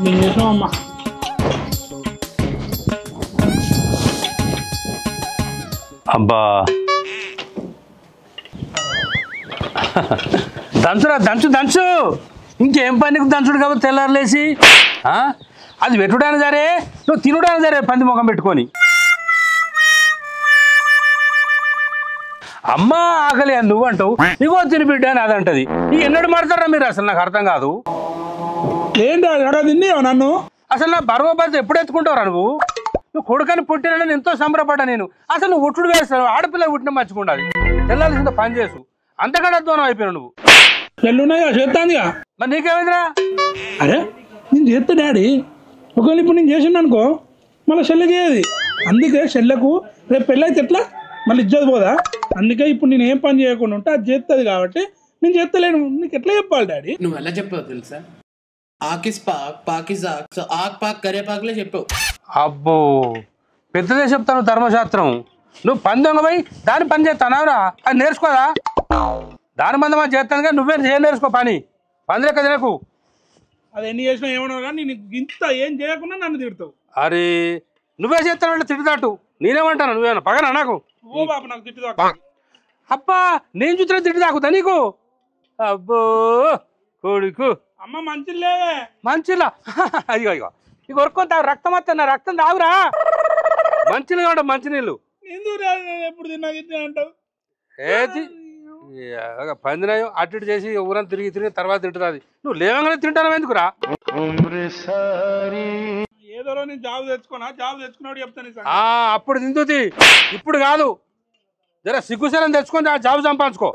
నేను చేసినాం అమ్మా. అబ్బా దంచురా దంచు దంచు ఇంకేం పని దంచుడు కాబట్టి తెల్లారులేసి అది పెట్టుడాను సరే నువ్వు తినుడాను సరే పంది ముఖం పెట్టుకొని అమ్మ ఆకలి అని నువ్వు అంటావు ఇగో తిని బిడ్డ అని అదంటది ఇక ఎన్నడు మాడతారా మీరు అసలు నాకు అర్థం కాదు ఏంటి ఎక్కడ తిండి నన్ను అసలు నా బరువు బాధ్యత ఎప్పుడు ఎత్తుకుంటావురా నువ్వు కొడుకని పుట్టినని ఎంతో సంబరపడ్డా నేను అసలు నువ్వు ఉట్టుడు వేస్తావు ఆడపిల్ల పుట్టిన మర్చిపోండాలి తెల్లాల్సిందో పని చేసు అంతకన్నా దూరం అయిపోయావు నువ్వు చెల్లున్నాయిగా చేస్తాందిగా మరి నీకేమైందిరా అరే నేను చేస్తా డాడీ ఒకవేళ ఇప్పుడు నేను చేసిండు అనుకో మళ్ళీ చెల్లె చేయదు అందుకే చెల్లెకు రేపు పెళ్ళైతే ఎట్లా మళ్ళీ ఇజ్జత్ పోదా అందుకే ఇప్పుడు నేను ఏం పని చేయకుండా ఉంటే అది చేస్తుంది కాబట్టి నేను చేస్తలేను నీకు ఎట్లా చెప్పాలి డాడీ నువ్వు ఎలా చెప్పావు తెలుసా ఆకిస్ పాక్ పాకిస్ ఆక్ సో ఆక్ పాక్ కరేపాకులే చెప్పావు అబ్బో పెద్దదే చెప్తాను ధర్మశాస్త్రం నువ్వు పని దొంగపోయి దాని పని చేస్తానావురా అది నేర్చుకోదా దాని మంది మనం చేస్తాను కానీ నువ్వే నేర్చుకో పని పని లెక్క తినకు అది ఎన్ని చేసినా ఏమన్నా కానీ నేను ఇంత ఏం చేయకుండా నన్ను తిడతావు అరే నువ్వే చేస్తానంటే తిట్టుదాటు నేనేమంటాను నువ్వేమన్నా పగనా నాకు ఓ బాబు నాకు తిట్టుదా అబ్బా నేను చూసిన తిట్టు తాకుతా నీకు అబ్బో కొడుకు అమ్మ మంచిలే మంచిలా అదిగో ఇగో ఇక కొరుక్కొని తాగు రక్తం వస్తా నా రక్తం తాగురా మంచిగా ఉంటావు మంచినీళ్ళు ఎందుకు ఎప్పుడు తిన్నా అంటావు ఏది పందినయం అటు ఇటు చేసి ఊరంతా తిరిగి తిరిగి తర్వాత తింటుంది నువ్వు లేవగానే తింటాను ఎందుకురా ఏదో నేను జాబ్ తెచ్చుకున్నా జాబ్ తెచ్చుకున్నాడు చెప్తాను అప్పుడు తింటుంది ఇప్పుడు కాదు జర సిగ్గుసరం తెచ్చుకొని ఆ జాబ్ సంపాదించుకో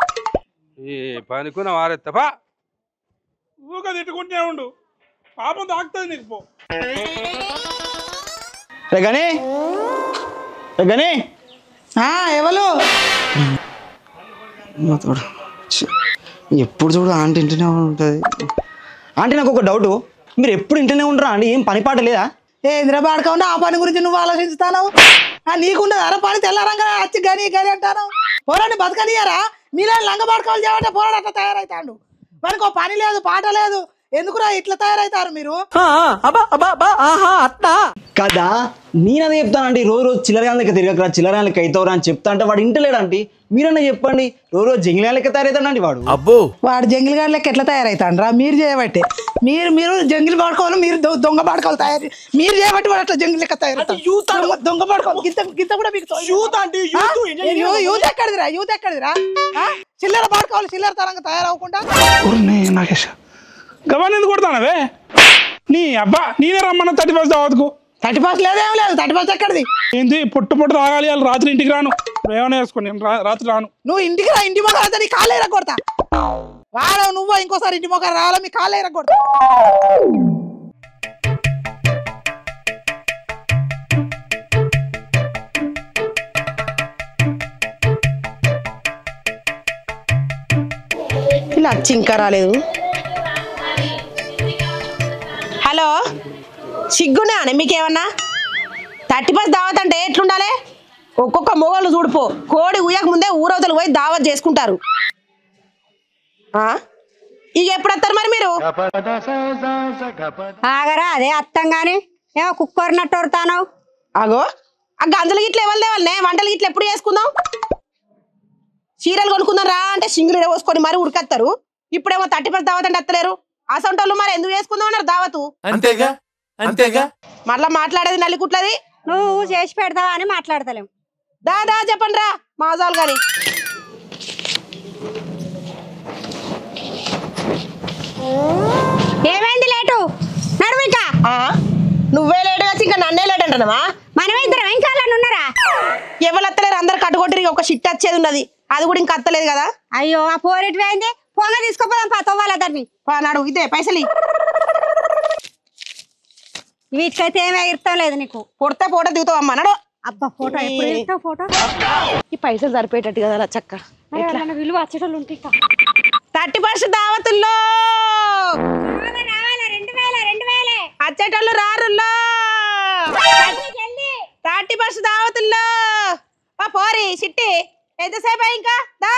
ఈ పనికున్న వారెత్తపా ఊగా తిట్టుకుంటే ఉండు పాపం తాకుతుంది నీకు పో గని గని ఎవరు ఎప్పుడు చూడు ఆంటీ ఇంటనే ఉంటుంది ఆంటీ నాకు ఒక డౌట్ మీరు ఎప్పుడు ఇంటనే ఉండరా అండి ఏం పని పాట లేదా ఏంద్ర పాడుకోండి ఆ పని గురించి నువ్వు ఆలోచిస్తాను నీకుండదు అర పని తెల్లారంగా వచ్చి గని గని అంటాను పోరాని బతకనియారా మీరే లంగ పాడుకోవాలి చేయమంటే పోరాడు అట్లా తయారవుతాడు మనకు పని లేదు పాట లేదు ఎందుకురా ఇట్లా తయారవుతారు మీరు కదా నేను అదే చెప్తానండి రోజు రోజు చిల్లరగాళ్ళకి తిరగకరా చిల్లరగాళ్ళకి అవుతావురా అని చెప్తా అంటే వాడు ఇంటలేడండి మీరన్నా చెప్పండి రోజు రోజు జంగిలాలకి తయారవుతాడండి వాడు అబ్బో వాడు జంగిల్ గాడిలకి ఎట్లా తయారవుతాడు రా మీరు చేయబట్టి మీరు జంగిల్ పాడుకోవాలి మీరు దొంగ పాడుకోవాలి తయారు మీరు చేయబట్టి వాడు అట్లా జంగిల్ లెక్క తయారవుతాడు దొంగ పాడుకోవాలి గింత కూడా మీకు యూత్ ఎక్కడిదిరా యూత్ ఎక్కడిదిరా చిల్లర పాడుకోవాలి చిల్లర తరంగా తయారవకుండా నాగేష్ గవాన్ ఎందుకు కొడతానవే నీ అబ్బా నేనే రమ్మన్నా 31 దావత్కు 31 లేదేం లేదు 31 ఎక్కడిది ఏంది పొట్టు తాగాలి వాళ్ళు రాత్రి ఇంటికి రాను ఏమైనా వేసుకో నేను రాత్రి రాను నువ్వు ఇంటికి రా ఇంటి మొక్క నీ కాళ్ళు ఎరగొడతా వాడు నువ్వు ఇంకోసారి ఇంటి మొక్క రావాలా మీ కాళ్ళు ఎరగొడతా ఇలా వచ్చి ఇంకా రాలేదు హలో సిగ్గునే అని మీకేమన్నా 31 దావత్ అంటే ఎట్లుండాలి ఒక్కొక్క మొగలు చూడిపో కోడి ఉయ్యక ముందే ఊరవతలు పోయి దావత్ చేసుకుంటారు ఇక ఎప్పుడు వస్తారు మరి మీరు ఆగరా అదే అత్తం గాని ఏమో కుక్కరినట్టు వరుతాను అగో ఆ గంజలు గిట్ల ఎవరు లేవాలనే వంటలు గిట్ల ఎప్పుడు చేసుకుందాం చీరలు కొనుక్కుందాం రా అంటే సింగిల్ పోసుకొని మరి ఉడకత్తారు ఇప్పుడేమో 31 దావత్ అంటే ఎత్తలేరు అసంటోళ్ళు మరి ఎందుకు చేసుకుందాం అన్నారు దావతు అంతేగా అంతేగా మళ్ళా మాట్లాడేది నల్లికుట్లది నువ్వు చేసి పెడతావా అని మాట్లాడతలేం దా చెప్పండి రా మాజాలు గాని ఏమైంది లేటు నడువు ఇంకా నువ్వే లేట్ వచ్చి ఇంకా నన్నే లేట్ అంటున్నావా మనమే ఇద్దరం ఇంకా ఉన్నారా ఎవరు అత్తలేరు అందరు కట్టుకొట్టి ఒక షిట్ వచ్చేది ఉన్నది అది కూడా ఇంకా అత్తలేదు కదా అయ్యో ఆ పోరెట్ పోయింది పొంగ తీసుకోపోదాం తవ్వాలద్దరిని నాడు ఇదే పైసలు వీటికైతే ఏమీ ఇష్టం లేదు నీకు పొడితే ఫోటో దిగుతావు అమ్మ నాడు అబ్బా ఫోటో ఎప్పుడు తీస్తావు ఫోటో ఈ పైసలు సరిపోయేటట్టు కదా చక్క విలువ వచ్చేటోళ్ళు ఉంటే 30% దావతుల్లో వచ్చేటోళ్ళు రారుల్లో 30% దావతుల్లో పోరి సిట్టి ఎంతసేపు ఇంకా దా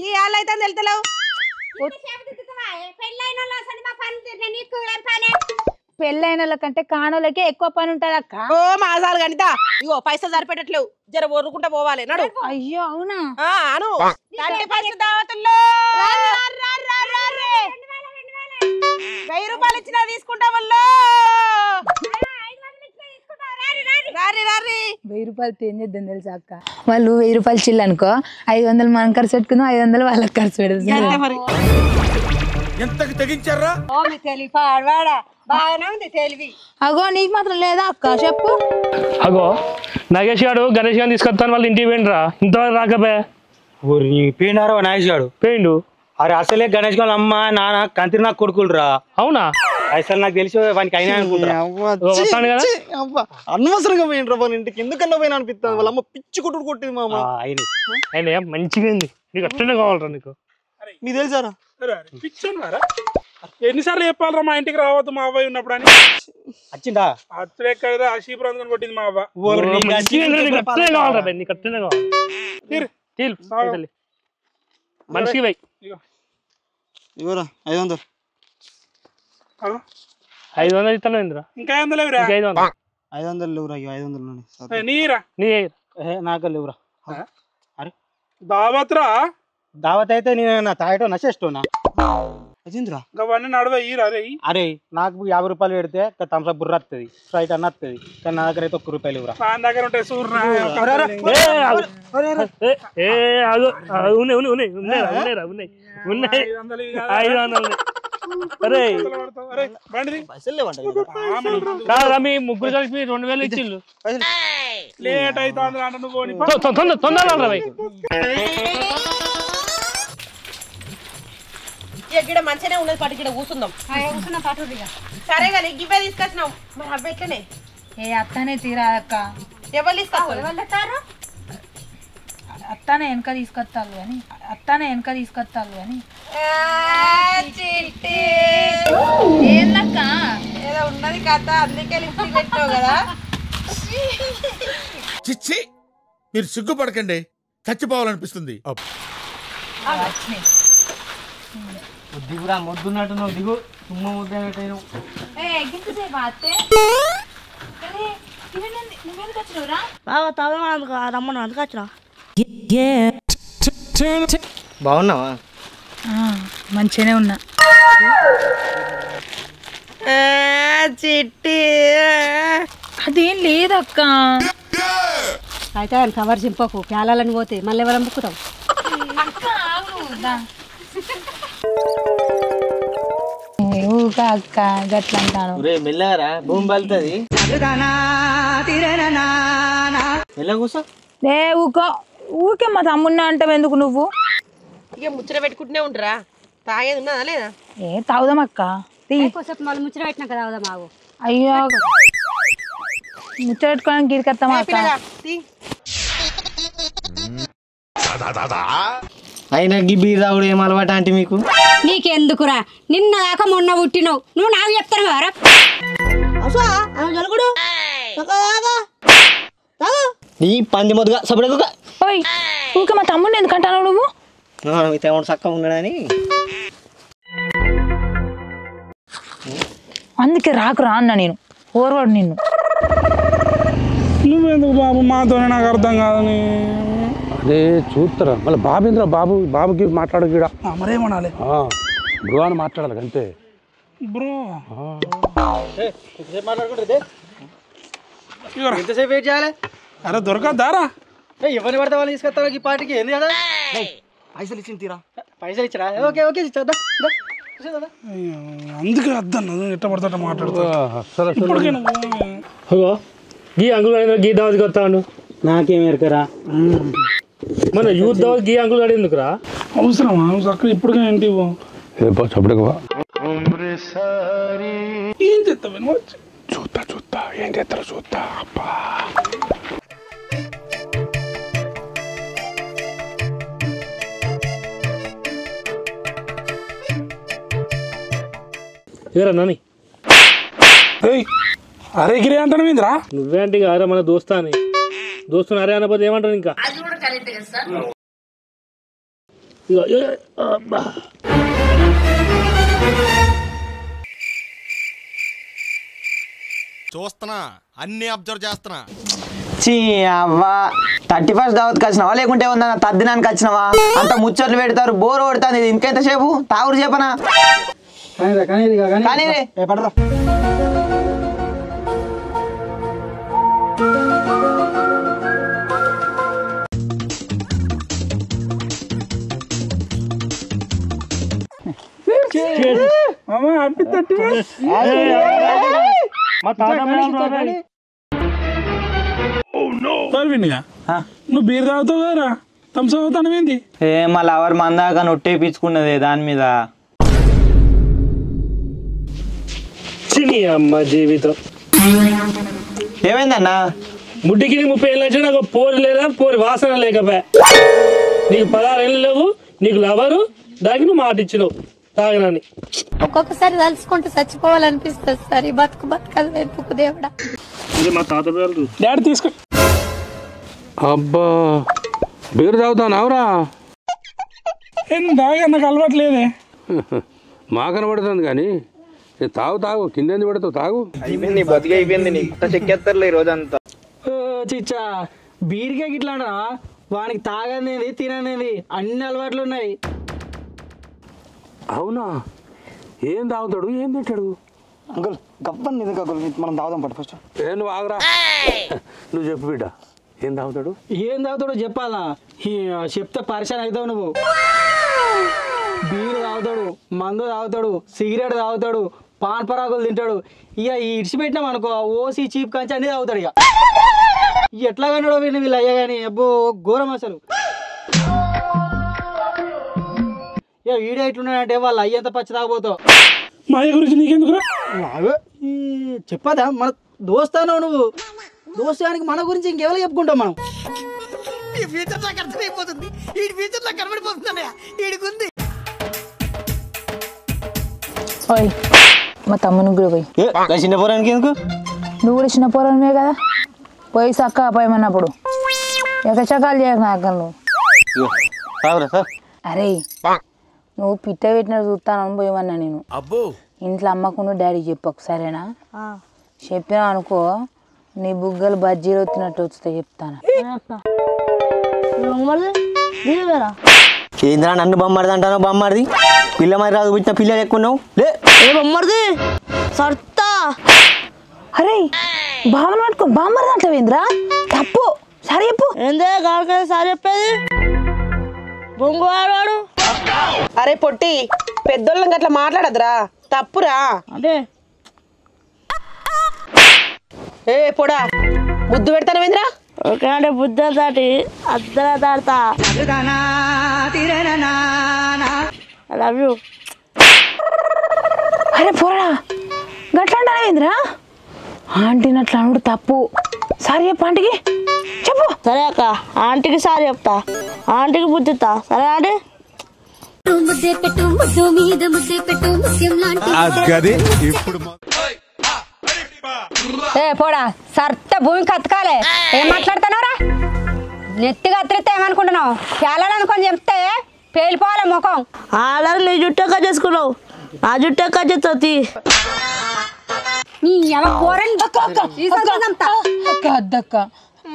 ఈ వాళ్ళు అయితే తెలుతలేవు పెళ్ళైన వాళ్ళకంటే కానోళ్ళకే ఎక్కువ పని ఉంటది అక్క. ఓ మాసాలు గణిత ఇగో పైసలు సరిపెట్టట్లేవు, జర ఒరుకుంటా పోవాలి నడు. అయ్యో అవునా? అను పైసలు దావతుల్లో 1000 రూపాయలు ఇచ్చినా తీసుకుంటా వాళ్ళు. 1000 రూపాయలు ఏం చేద్దాం తెలుసా అక్క? వాళ్ళు 1000 రూపాయలు చిల్లు అనుకో, 500 మనం ఖర్చు పెట్టుకుందాం, 500 వాళ్ళకి ఖర్చు పెడదాం. అగో నీకు మాత్రం లేదా అక్క? చెప్పు. అగో నాగేష్ గారు గణేష్ గారిని తీసుకొస్తాను వాళ్ళ ఇంటికి పోయిండ్రా, ఇంతవరకు రాకపోయా. పోయినారా నాగేష్ గారు? పోయిండు. అరే అసలే గణేష్ గారు అమ్మ నాన్న కంతిరి నాకు కొడుకులురా. అవునా? అసలు నాకు తెలిసి వానికి అయినా వస్తాను కదా. అనవసరంగా పోయినరా వాళ్ళ ఇంటికి, ఎందుకన్నా పోయినా అనిపిస్తుంది. వాళ్ళ అమ్మ పిచ్చి కొట్టుడు కొట్టింది మా అమ్మ. ఆయన మంచిగా ఉంది, నీకు అట్లనే కావాలరా. నీకు మీకు తెలుసారా? పిచ్చోని వారా? ఎన్నిసార్లు చెప్పాలరా మా ఇంటికి రావద్దు మా అవ్వ ఉన్నప్పుడు అని? వచ్చిందా? అత్తులే కదా ఆశీపురం కొట్టింది మా అవ్వ. నీకు అట్లనే కావాలరా, నీకు అట్లనే కావాలి. మనిషికి పోయి ఇవ్వరా 500. 500 ఇస్తాను ఇంద్రా. ఇంకా 500 లేవురా? 500 లేవురా. 500 నీరా? నాకు లేవురా. అరే దావత్రా? దావత్ అయితే నేను తాగటం నచ్చేస్తున్నా. అజింద్రా అవన్నీ నడవ ఈరా? అరే నాకు 50 రూపాయలు పెడితే థమ్స్అప్ బుర్ర వస్తుంది, స్ప్రైట్ అన్న వస్తుంది, కానీ నా దగ్గర అయితే 1 రూపాయలు ఇవ్వరా. నా దగ్గర ఉంటాయి చూడరా. మీ ముగ్గురు కలిపి 2000 ఇచ్చిళ్ళు. లేట్ అవుతుంది నువ్వు తొందరగా గిడ మంచిగానే ఉన్నది, పట్టు గిడ కూర్చుందాం. సరే కానీ గివ్వే తీసుకొచ్చినావు మరి అవి ఎట్లనే? అత్తనే తీరా అక్క. ఎవరు తీసుకొస్తారు? అత్తానే వెనక తీసుకొస్తాను అని. ఏందక్క? ఏదో ఉన్నది కథ, అందుకే లిప్స్టిక్ పెట్టావు కదా. చిచ్చి మీరు సిగ్గుపడకండి, చచ్చిపోవాలనిపిస్తుంది. దిగురా మొద్దున్నట్టు నువ్వు దిగు. తుమ్మ ముద్ద రమ్మను అందుకు వచ్చిన. బాగున్నావా? మంచిగానే ఉన్నా. చిట్టి అదేం లేదక్క. అయితే కవర్ చింపకు, ప్యాలని పోతే మళ్ళీ ఎవరు అమ్ముకుతాం. అక్క గట్లా అంటాను. మెల్లగారా భూమి బలుతుంది. కూసో. ఊకే మా తమ్మున్నా అంటావు ఎందుకు నువ్వు? ఇక ముచ్చట పెట్టుకుంటూనే ఉంటారా? తాగేది ఉన్నదా లేదా? తాగుదాం అక్క. మళ్ళీ ముచ్చట పెట్టినా కదా అవుదా మాకు. అయ్యో ముచ్చట పెట్టుకోవడానికి గిరికెత్తామా అక్క? అయినా గిబ్బి తాగుడు ఏం అలవాటు అంటే మీకు? నీకెందుకురా, నిన్న దాకా మొన్న పుట్టినావు, నువ్వు నాకు చెప్తాను కదరా. నీ పంది మొదగా సపడగా. ఊకే మా తమ్ముడిని ఎందుకంటావు నువ్వు? చక్కగా ఉన్నాడని. అందుకే రాకురా అన్న నేను, ఓర్వాడు నిన్ను. నువ్వెందుకు బాబు మాతోనే నాకు అర్థం కాదని. అదే చూస్తారా మళ్ళీ బాబేంద్ర బాబుకి మాట్లాడకీడా మరేమనాలి? బ్రో అని మాట్లాడాలి అంతే. బ్రో ఎంతసేపు వెయిట్ చేయాలి? అరే దొరకద్దారా? ఎవరిని పడితే వాళ్ళు తీసుకొస్తావు ఈ పార్టీకి. ఏంది కదా పైసలు ఇచ్చింది తీరా. పైసలు ఇచ్చిరా? ఓకే ఓకే ఇచ్చేద్దా. అందుకే అద్దన్న ఎట్ట పడతా మాట్లాడుతా. గీ అంకుల్ గీ దావతికి వస్తాను. నాకేం ఎరకరా మన యూత్ దావత్ గీ అంకుల్ గారు ఎందుకురా? అవసరమా? అక్కడ ఇప్పటికే ఏంటి ఏం చేస్తావు? చూస్తా ఏం చేస్తారో చూస్తా. అబ్బా ఏరా నాని. అరే గిరి అంటాను ఏంద్రా? నువ్వేంటి అరే మన దోస్తా అని. దోస్తుని అరే అనపోతే ఏమంటారు ఇంకా? చూస్తున్నా, అన్ని అబ్జర్వ్ చేస్తున్నా. చీ అవ్వా 31st దావత్కి వచ్చినావా లేకుంటే ఉందా తద్దినానికి వచ్చినావా? అంత ముచ్చట్లు పెడతారు, బోర్ కొడుతుంది. ఇది ఇంకెంతసేపు తాగుడు చెప్పనా? కానీ పడరా. నువ్వు బీర్ తాగుతావు కదరా, థమ్స్ అప్ అవుతాను ఏంది? మా లవర్ మందాక నొట్టేపించుకున్నది దాని మీద. అమ్మ జీవితం ఏమైందన్నా? ముడ్డికి 30 ఏళ్ళు వచ్చా నాకు పోరు లేదా, పోరి వాసన లేకపోయా. నీకు 16 ఏళ్ళు లేవు, నీకు లవరు, దానికి నువ్వు మాట ఇచ్చినావు తాగనని. ఒక్కొక్కసారి తలుచుకుంటూ చచ్చిపోవాలనిపిస్తుంది సార్. ఈ బతుకు బతకదు వెతుకు దేవుడా. మా తాత పేరు డాడీ తీసుకో. అబ్బా బీరు తాగుతావురా? తాగా నాకు అలవాటు లేదే. మా కనబడుతుంది కానీ తాగు కింద పెడతావు తాగు. అయిపోయింది బతికి అయిపోయింది. నీ చెక్కేస్తారులే ఈ రోజంతా. చిచ్చా బీరికే గిట్లానా? వానికి తాగనేది తిననేది అన్ని అలవాట్లు ఉన్నాయి. అవునా? ఏం తాగుతాడు, ఏం తింటాడు? అంకుల్ గప్పని నిజంగా మనం తాగుదాం పట్టు ఫస్ట్. నువ్వు ఆగరా, నువ్వు చెప్పు బిడ్డ, ఏం తాగుతాడు? ఏం తాగుతాడో చెప్పాలా? చెప్తే పరిశాన్ అవుతావు నువ్వు. బీరు తాగుతాడు, మందు తాగుతాడు, సిగరెట్ తాగుతాడు, పాన్ పరాకులు తింటాడు. ఇక ఇడిచిపెట్టినాం అనుకో ఓసి చీప్ కంచి అన్నీ తాగుతాడు. ఇక ఎట్లా కన్నాడో వీళ్ళు అయ్యా కానీ అబ్బో ఘోరం అసలు. ఇక వీడియో ఎట్లున్నాడంటే వాళ్ళు అయ్యేంత పచ్చి తాగబోతావు. మా గురించి నీకెందుకురా? చెప్పదా? మన దోస్తానో నువ్వు. దోస్తానికి మన గురించి ఇంకెవరు చెప్పుకుంటాం మనం. ఈ ఫ్యూచర్ నాకు అర్థమైపోతుంది. ఈ ఫ్యూచర్ నాకు కనబడిపోతుందన్నయ్య. ఈడికుంది. ఓయ్ మా తమ్ముని కూడా పోయి. చిన్న పోరానికి ఎందుకు? నువ్వు కూడా చిన్న పోరానివే కదా, పోయి చక్క పోయమన్నప్పుడు ఎకచకాలు చేయకు నాకు నువ్వు. అరే నువ్వు పిట్ట పెట్టిన చూస్తానని పోయమన్నా నేను. ఇంట్లో అమ్మకుండా డాడీ చెప్పకు సరేనా? చెప్పినా అనుకో నీ బుగ్గలు బజ్జీలు వచ్చినట్టు వస్తాయి చెప్తాను. ఏంద్రా నన్ను బొమ్మడిది అంటాను? బొమ్మడిది పిల్ల మరి రాదు పుట్టిన పిల్లలు ఎక్కున్నావు లే. ఏ బొమ్మడిది సర్తా. అరే బామ్మని పట్టుకో బామ్మది అంటావు ఏంద్రా? తప్పు. సరే చెప్పు. ఏందే కాదు సరే చెప్పేది బొంగువాడు. అరే పొట్టి పెద్దోళ్ళకి అట్లా మాట్లాడదురా, తప్పురా. అదే ఏ పొడా ముద్దు పెడతానవేంద్రా? ఓకే అంటే బుద్ధ దాటి అద్దర దాడతా. I love you. అరే పోరా గట్లా అంటావేంద్రా? ఆంటీని అట్లా అనుడు తప్పు. సరే చెప్పు ఆంటీకి చెప్పు. సరే అక్క ఆంటీకి సారీ చెప్తా, ఆంటీకి బుద్ధిస్తా. సరే ఆంటీ. ఏ పోడా సర్త భూమికి అతకాలే. ఏం మాట్లాడుతున్నావురా? నెత్తిగా అత్తిరితే ఏమనుకుంటున్నావు? పేలాలనుకొని చెప్తే పేలిపోవాలి ముఖం. ఆల్రెడీ నీ జుట్టు ఎక్క చేసుకున్నావు, నా జుట్టు ఎక్క చేస్తుంది. అద్దక్క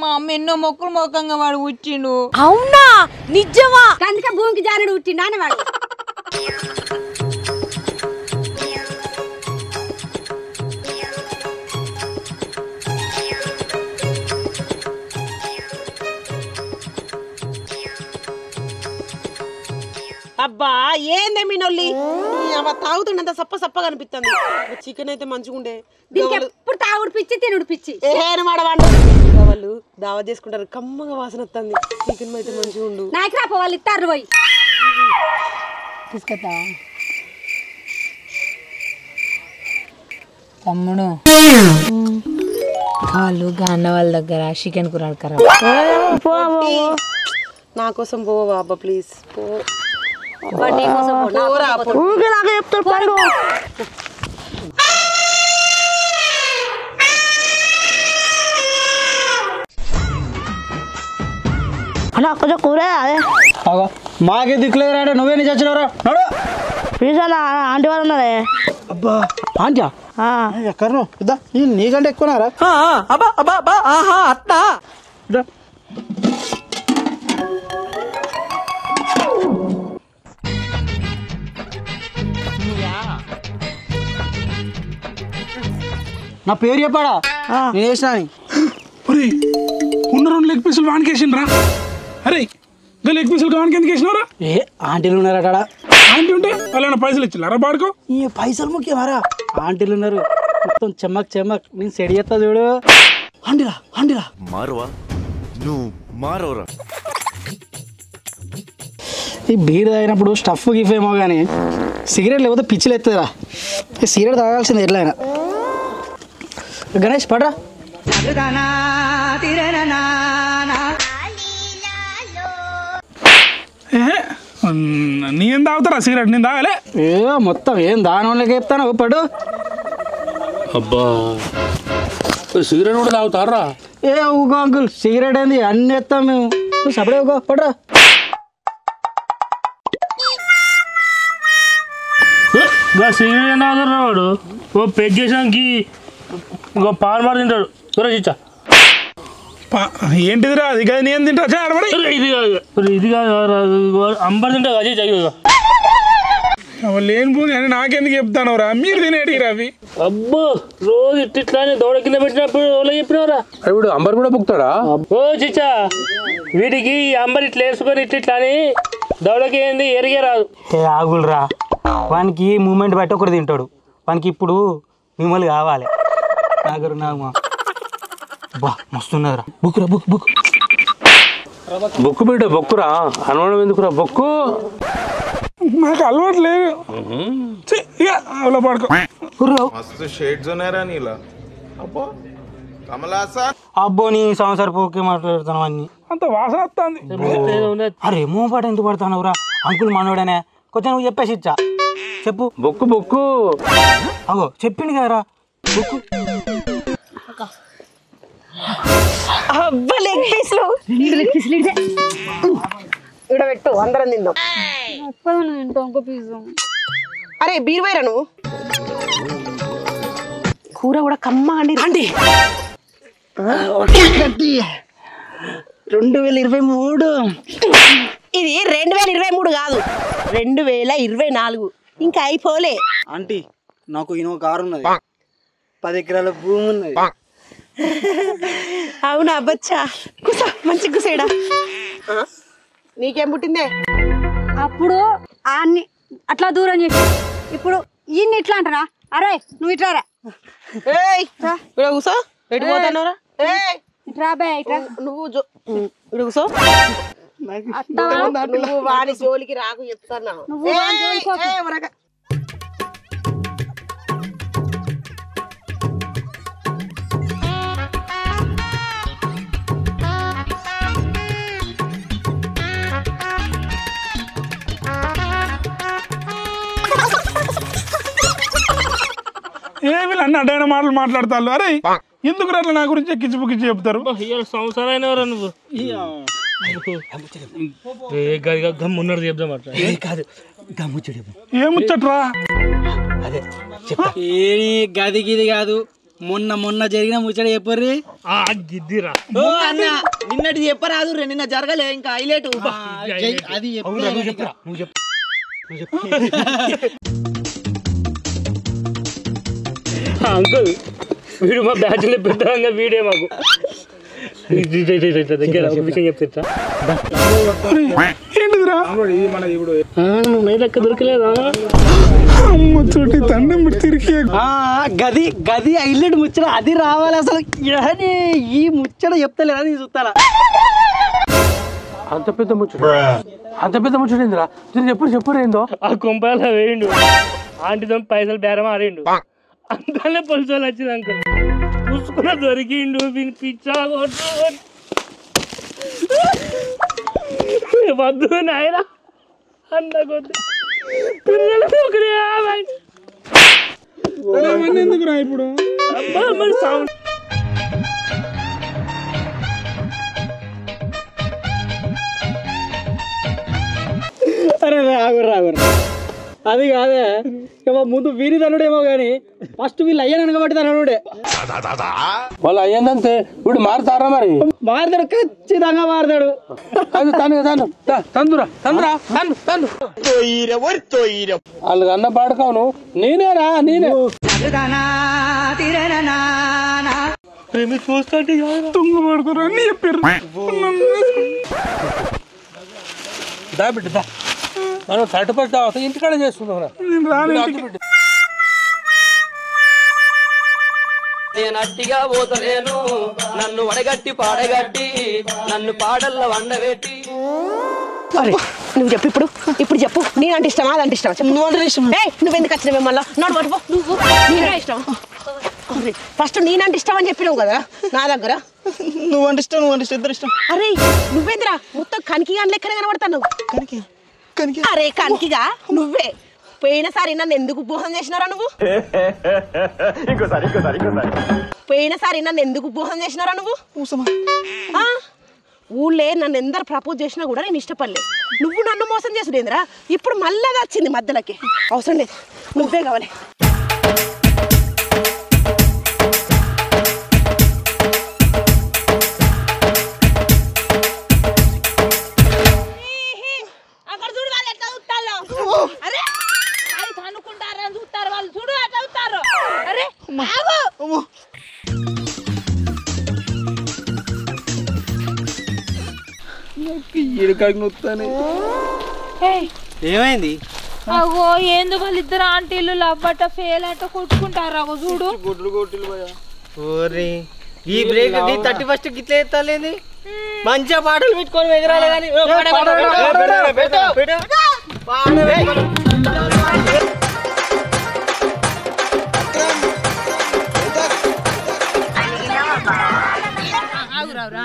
మా అమ్మ ఎన్నో మొక్కులు మొక్కంగా వాడు ఉచ్చిండు. అవునా నిజమా? అందుకే భూమికి జానుడు ఉట్టిండు అని వాడు. అబ్బా ఏందే మీ నొల్లి? తాగుతుండంత సప్ప సప్పగా అనిపిస్తుంది. చికెన్ అయితే మంచిగుండే. ఎప్పుడు తాగుడు పిచ్చి తినుడు పిచ్చి. వాళ్ళు దావా చేసుకుంటారు, కమ్మగా వాసన వస్తుంది. చికెన్ అయితే మంచిగా ఉండు. నాకు రాపో వాళ్ళు ఇస్తారు పోయి తీసుకొస్తా. తమ్ముడు వాళ్ళు గాన్న వాళ్ళ దగ్గర చికెన్ కూర అడకరా. నా కోసం పోవా అబ్బా ప్లీజ్ పో. నాకు చెప్తారు పండు. అలా కొంచెం కూర అదే మాకే దిక్కులేదురా. నువ్వే నీ చచ్చినవరా? నడు ప్లీజ్ అన్న ఆంటీ వాళ్ళు ఉన్నారే. అబ్బా ఆంటీ ఎక్కడో ఇద్దా నీకంటే ఎక్కువనారా అబ్బా అబ్బా అబ్బా ఆహా అట్టా నా పేరు చెప్పాడా నేను వేసినా అని. ఒరే ఉన్న 2 లెగ్ పీసులు వానికి వేసిండ్రా. అరే ఇంకా లెగ్ పీసులు వానికి ఎందుకు వేసినారా? ఏ ఆంటీలు ఉన్నారట ఆంటీ ఉంటే వాళ్ళ పైసలు ఇచ్చినారా బాడుకో? ఈ పైసలు ముఖ్యమారా ఆంటీలు ఉన్నారు మొత్తం చెమ్మక్ చెమ్మక్ నేను సెడి చేస్తా చూడు. ఆంటీరా ఆంటీరా మారువా నువ్వు మారవరా. ఈ బీర్ తాగినప్పుడు స్టఫ్ గిఫ్ ఏమో కానీ సిగరెట్ లేకపోతే పిచ్చిలు ఎత్తుందిరా. సిగరెట్ తాగాల్సింది ఎట్లయినా. గణేష్ పడరా. నీ ఏం తాగుతారా సిగరెట్? నేను తాగలే. ఏ మొత్తం ఏం దానిలోకి చెప్తాను పడు. అబ్బా సిగరెట్ కూడా తాగుతారా? ఏ ఊగో అంకుల్ సిగరెట్ ఏంది అన్ని ఎత్తాం మేము. నువ్వు సపడే ఊగో పడరా. సిగరెట్ ఏం తాగుతారా వాడు? ఓ పెగ్గేసానికి ఇంకో పాలు మాట తింటాడు. సురేషిచ్చా ఏంటిదిరా అది? కదా నేను తింటా ఇది కాదు ఇది కాదు అంబర్ తింటా కదా. లేని పోనీ అని నాకెందుకు చెప్తానవరా? మీరు తినేటిరా అవి. అబ్బో రోజు ఇట్లా దౌడ కింద పెట్టినప్పుడు ఎవరో చెప్పినవరా? ఇప్పుడు అంబర్ కూడా బుక్తాడా? ఓ చిచ్చా వీటికి అంబర్ ఇట్లా వేసుకొని ఇట్లా అని దౌడకి ఏంది ఎరిగే రాదు. ఏ ఆగులరా వానికి మూమెంట్ బట్టి ఒకటి తింటాడు. వానికి ఇప్పుడు మిమ్మల్ని కావాలి. నాగరు నాగమా బా మస్తున్నదిరా. బుక్కురా బుక్ బుక్ బొక్కు బిడ్డ బొక్కురా. అనవడం ఎందుకురా బొక్కు? నాకు అలవాటు లేదు. అలా పడుకో. మస్తు షేడ్స్ ఉన్నారా నీలా. అబ్బో కమలాసా అబ్బో నీ సంవత్సరం పోకే మాట్లాడుతున్నావు అన్ని. అంత వాసన వస్తుంది. అరే మూ పాట ఎందుకు పడుతున్నావురా? అంకుల్ మనోడనే కొంచెం నువ్వు చెప్పేసి ఇచ్చా చెప్పు. బొక్కు బొక్కు అగో చెప్పింది కదరా బొక్కు. లెగ్ పీసులు ఇక్కడ పెట్టు అందరం తిందాం. అరే బీర్ వైరా నువ్వు. కూర కూడా కమ్మ అండి. 2023 ఇది 2023 కాదు 2024 ఇంకా అయిపోలే. ఆంటీ నాకు ఇనో కారు ఉన్నది, 10 ఎకరాల భూమి ఉన్నది. అవునా బచ్చా కుసా మంచి కుసేడా. నీకేం పుట్టిందే? అప్పుడు ఆన్ని అట్లా దూరం చేసి ఇప్పుడు ఈయన్ని ఇట్లా అంటారా? అరే నువ్వు ఇట్లారా. ఇక్కడ కూసో. ఎటు పోతానరా? ఇట్రా బే ఇట్రా. నువ్వు ఇక్కడ కూసో. నువ్వు వాడి జోలికి రాకు చెప్తాను. వీళ్ళు అన్ని అడ్డైన మాటలు మాట్లాడతారు. అరే ఎందుకు అట్లా నా గురించి ఎక్కించి పుక్కించి చెప్తారు? సంవత్సరాలు నువ్వు గమ్మున్నది చెప్దాం అట్లా కాదు గమ్ముచ్చుడు ఏముచ్చట్రా? అదే గది గిది కాదు మొన్న జరిగిన ముచ్చట చెప్పర్రి. గిద్దిరా నిన్నటి చెప్పరాదు రే. నిన్న జరగలే ఇంకా హైలైట్ అది చెప్పరా. నువ్వు చెప్పు అంకుల్ వీడు మా బ్యాచ్ లో పెద్ద వీడే మాకు దగ్గర ఒక విషయం చెప్తా. ఏంటిదిరా? లెక్క దొరకలేదా? చోటి తండం తిరిగి గది గది హైలైట్ ముచ్చట అది రావాలి అసలు. ఈ ముచ్చట చెప్తలేదా నీ చూస్తానా? అంత పెద్ద ముచ్చట ఏందిరా? చెప్పు ఏందో. ఆ కొంపల వేయండు ఆంటీతో పైసలు బేరం ఆడిండు. అంతనే పోలీసు వాళ్ళు వచ్చింది అంకుల్ చూసుకున్న దొరికిండు. పిచ్చా వద్దు నాయన అన్న కొద్ది పిల్లలు ఒకడే ఎందుకురా ఇప్పుడు? మరి సౌండ్ అరే రాగురు అది కాదే ముందు వీరి తనుడేమో కానీ ఫస్ట్ వీళ్ళు అయ్యాను అనగబట్టి తనడే వాళ్ళు అయ్యిందంతే ఇప్పుడు మారుతారా మరి మారుతాడు, ఖచ్చితంగా మారుతాడు. అది తందురా వాళ్ళు అన్న పాడుకోను నేనేరా నేనే చూస్తాంటే తుంగ పడుకోరా అని చెప్పారు. దా బిడ్డ దా మనం 31 దావత ఇంటికాడ చేసుకుందాం. నేనట్టిగా పోతలేను, నన్ను వడగట్టి పాడగట్టి నన్ను పాడల్ల వండబెట్టి. నువ్వు చెప్పు ఇప్పుడు చెప్పు. నేనంటే ఇష్టమా అదంటే ఇష్టమా? నువ్వు ఇష్టం. నువ్వు ఎందుకు వచ్చినావు మళ్ళీ? నోడు పట్టుకో. నువ్వు నేనంటే ఇష్టం. ఫస్ట్ నేనంటే ఇష్టం అని చెప్పినావు కదా నా దగ్గర. నువ్వంటే ఇష్టం ఇద్దరు ఇష్టం. అరే నువ్వేంద్రా మొత్తం కనికి కానీ లెక్కన కనబడతావు. అరే కనికిగా నువ్వే. పోయినసారి నన్ను ఎందుకు మోసం చేసినారా నువ్వు? పోయినసారి నన్ను ఎందుకు మోసం చేసినారా నువ్వు? ఊళ్ళే నన్ను ఎందరు ప్రపోజ్ చేసినా కూడా నేను ఇష్టపడలేదు. నువ్వు నన్ను మోసం చేసుడేంద్రా? ఇప్పుడు మళ్ళా వచ్చింది మధ్యలోకి. అవసరం లేదు, నువ్వే కావాలి. ఏమైంది? అగో ఏందో వాళ్ళిద్దరు ఆంటీలు లవ్వట ఫెయిల్ అట కొట్టుకుంటారు. అగో చూడు ఈ బ్రేక్ 31 గిట్ల ఎత్తాలేంది? మంచిగా పాటలు పెట్టుకొని ఎగరాలి కానీ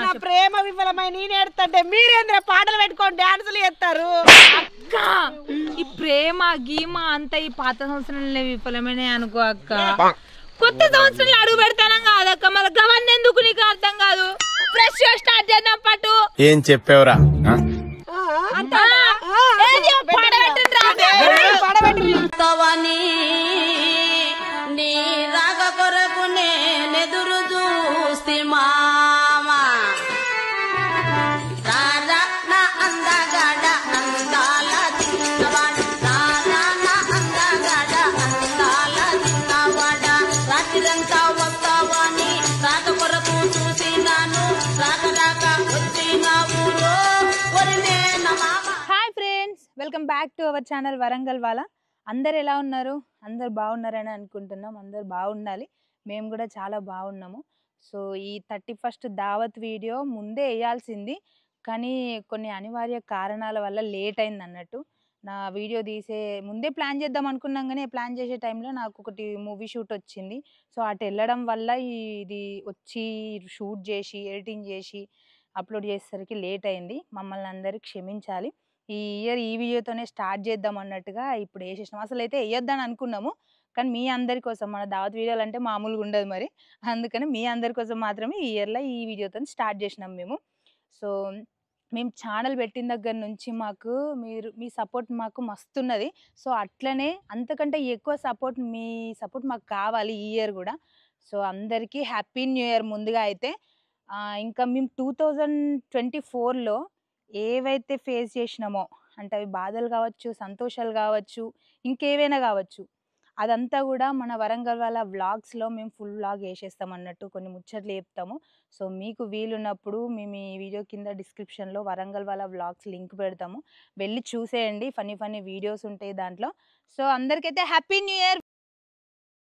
నా ప్రేమ విఫలమై నేను ఏడుతుంటే మీరేంద్ర పాటలు పెట్టుకొని డాన్సులు చేస్తారు. అక్క ఈ ప్రేమ గీమ అంతా ఈ పాత సంవత్సరంలో విఫలమైన అనుకో అక్క. కొత్త సంవత్సరంలో అడుగు పెడతానం కాదక్క. మళ్ళీ గవన్నీ ఎందుకు నీకు అర్థం కాదు. ఫ్రెష్ స్టార్ట్ చేద్దాం పట్టు. ఏం చెప్పావురా? నీ రాక కొరకు నేనెదురు చూస్తే మామా రారా నా అందగాడ అందాల చిన్నవాడ, రారా నా అందగాడ అందాల చిన్నవాడ. రాత్రిరంతా వస్తావని రాక కొరకు చూసినాను, రాక వచ్చినావు hi friends, welcome back to our channel Warangal Wala. అందరు ఎలా ఉన్నారు? అందరు బాగున్నారని అనుకుంటున్నాం. అందరు బాగుండాలి. మేము కూడా చాలా బాగున్నాము. సో ఈ 31 దావత్ వీడియో ముందే వేయాల్సింది, కానీ కొన్ని అనివార్య కారణాల వల్ల లేట్ అయింది అన్నట్టు. నా వీడియో తీసే ముందే ప్లాన్ చేద్దాం అనుకున్నాం, కానీ ప్లాన్ చేసే టైంలో నాకు ఒకటి మూవీ షూట్ వచ్చింది. సో అటు వెళ్ళడం వల్ల ఇది వచ్చి షూట్ చేసి ఎడిటింగ్ చేసి అప్లోడ్ చేసేసరికి లేట్ అయింది. మమ్మల్ని అందరూ క్షమించాలి. ఈ ఇయర్ ఈ వీడియోతోనే స్టార్ట్ చేద్దాం అన్నట్టుగా ఇప్పుడు వేసేసినాం. అసలు అయితే వేయొద్దని అనుకున్నాము, కానీ మీ అందరి కోసం, మన దావత్ వీడియోలు అంటే మామూలుగా ఉండదు మరి, అందుకని మీ అందరి కోసం మాత్రమే ఈ ఇయర్లో ఈ వీడియోతో స్టార్ట్ చేసినాం మేము. సో మేము ఛానల్ పెట్టిన దగ్గర నుంచి మీ సపోర్ట్ మాకు మస్తున్నది. సో అట్లనే అంతకంటే ఎక్కువ మీ సపోర్ట్ మాకు కావాలి ఈ ఇయర్ కూడా. సో అందరికీ హ్యాపీ న్యూ ఇయర్ ముందుగా. అయితే ఇంకా మేము 2024లో ఏవైతే ఫేస్ చేసినామో, అంటే అవి బాధలు కావచ్చు, సంతోషాలు కావచ్చు, ఇంకేవైనా కావచ్చు, అదంతా కూడా మన వరంగల్ వాళ్ళ వ్లాగ్స్లో మేము ఫుల్ వ్లాగ్ వేసేస్తాం అన్నట్టు. కొన్ని ముచ్చట్లు చెప్తాము. సో మీకు వీలున్నప్పుడు మేము ఈ వీడియో కింద డిస్క్రిప్షన్లో వరంగల్ వాళ్ళ వ్లాగ్స్ లింక్ పెడతాము, వెళ్ళి చూసేయండి. ఫన్నీ వీడియోస్ ఉంటాయి దాంట్లో. సో అందరికైతే హ్యాపీ న్యూ ఇయర్.